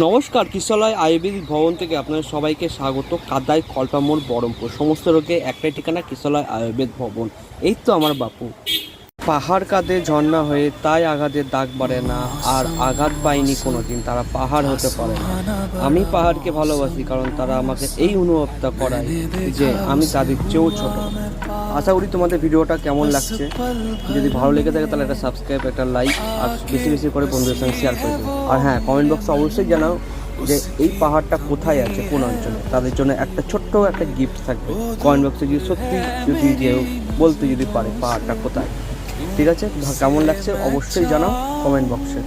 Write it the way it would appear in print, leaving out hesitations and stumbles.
নমস্কার, কিশোরালয় আয়ুর্বেদিক ভবন থেকে আপনাদের সবাইকে স্বাগত। কাদাই কল্পামোড় বহরমপুর, সমস্ত রোগে একটাই ঠিকানা কিশোরালয় আয়ুর্বেদ ভবন। এই তো আমার বাপু। পাহাড় কাঁদে ঝর্ণা হয়ে, তাই আঘাতের দাগ বাড়ে না। আর আঘাত পায়নি কোনোদিন, তারা পাহাড় হতে পারে না। আমি পাহাড়কে ভালোবাসি, কারণ তারা আমাকে এই অনুভবটা করায় যে আমি তাদের চেয়েও ছোট। আশা করি তোমাদের ভিডিওটা কেমন লাগছে। যদি ভালো লেগে থাকে তাহলে একটা সাবস্ক্রাইব, একটা লাইক, আর বেশি বেশি করে বন্ধুদের সঙ্গে শেয়ার করে দিন। আর হ্যাঁ, কমেন্ট বক্সে অবশ্যই জানাও যে এই পাহাড়টা কোথায় আছে, কোন অঞ্চলে। তাদের জন্য একটা ছোট্ট একটা গিফট থাকবে। কমেন্ট বক্সে গিয়ে সত্যি যদি কেউ বলতে যদি পারে পাহাড়টা কোথায়। ঠিক আছে, কেমন লাগছে অবশ্যই জানাও কমেন্ট বক্সে।